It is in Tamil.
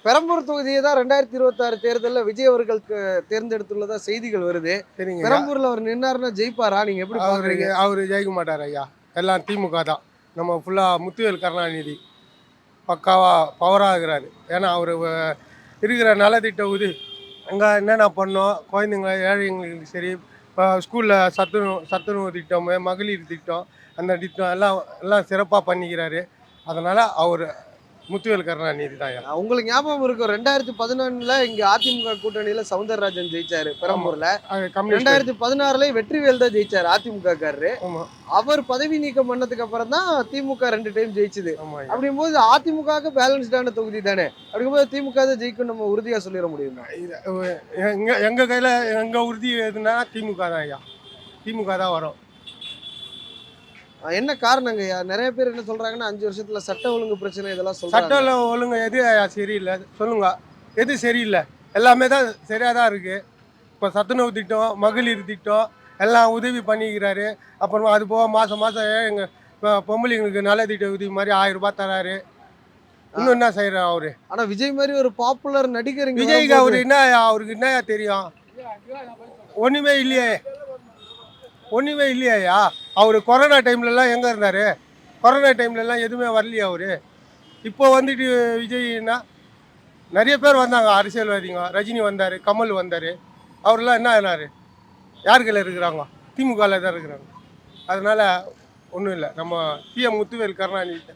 பெரம்பூர் தொகுதியை தான் 2026 தேர்தலில் விஜய் அவர்களுக்கு தேர்ந்தெடுத்துள்ளதா செய்திகள் வருது. சரிங்க. பெரம்பூர்ல அவர் நின்னாருன்னா ஜெயிப்பாரா? நீங்க எப்படி பாக்குறீங்க? அவரு ஜெயிக்க மாட்டார் ஐயா. எல்லாம் திமுக தான். நம்ம ஃபுல்லா முத்துவேல் கருணாநிதி பக்காவா பவராக இருக்கிறாரு. ஏன்னா அவர் இருக்கிற நலத்திட்ட அங்கே என்னென்ன பண்ணோம், குழந்தைங்க ஏழைங்களுக்கு சரி, இப்போ ஸ்கூலில் சத்துணவு திட்டம், மகளிர் திட்டம், அந்த திட்டம் எல்லாம் எல்லாம் சிறப்பாக பண்ணிக்கிறாரு. அதனால் அவர் முத்துவேல் கருணாநிதி தான். உங்களுக்கு ஞாபகம் இருக்கும் 2011ல இங்க அதிமுக கூட்டணியில சவுந்தரராஜன் ஜெயிச்சாரு பெரம்பூர்ல. 2016ல வெற்றிவேல் தான் ஜெயிச்சாரு அதிமுக காரரு. அவர் பதவி நீக்கம் பண்ணதுக்கு அப்புறம் தான் திமுக 2 டைம் ஜெயிச்சது. அப்படிங்கும்போது அதிமுக பேலன்ஸ்டான தொகுதி தானே. அப்படிங்கும்போது திமுக தான் ஜெயிக்கும் நம்ம உறுதியா சொல்லிட முடியுமா? எங்க கையில எங்க உறுதி எதுனா திமுக தான் ஐயா. திமுக தான் வரும். என்ன காரணங்கய்யா? நிறைய பேர் என்ன சொல்றாங்கன்னா 5 வருஷத்துல சட்ட ஒழுங்கு பிரச்சனை இதெல்லாம் சொல்றாங்க. சட்டம் ஒழுங்கு எது சரியில்லை சொல்லுங்க. எது சரியில்லை? எல்லாமே தான் சரியாக தான் இருக்குது. இப்போ சத்துணவு திட்டம், மகளிர் திட்டம் எல்லாம் உதவி பண்ணிக்கிறாரு. அப்புறமா அது போக மாதம் எங்கள் இப்போ பொம்பளைங்களுக்கு நல்ல திட்ட உதவி மாதிரி 1000 ரூபாய் தராரு. இன்னும் என்ன செய்கிறார் அவரு? ஆனால் விஜய் மாதிரி ஒரு பாப்புலர் நடிகர் விஜய்க்கு அவருக்கு என்ன தெரியும்? ஒன்றுமே இல்லையா? அவர் கொரோனா டைம்லலாம் எங்கே இருந்தார்? கொரோனா டைம்லலாம் எதுவுமே வரலையா அவர்? இப்போ வந்துட்டு விஜய்னா நிறைய பேர் வந்தாங்க அரசியல்வாதிங்க. ரஜினி வந்தார், கமல் வந்தார். அவரெல்லாம் என்ன ஆனார்? யார் கையில் இருக்கிறாங்க? திமுகவில் தான் இருக்கிறாங்க. அதனால் ஒன்றும் இல்லை. நம்ம சிஎம் முத்துவேல் கருணாநிதி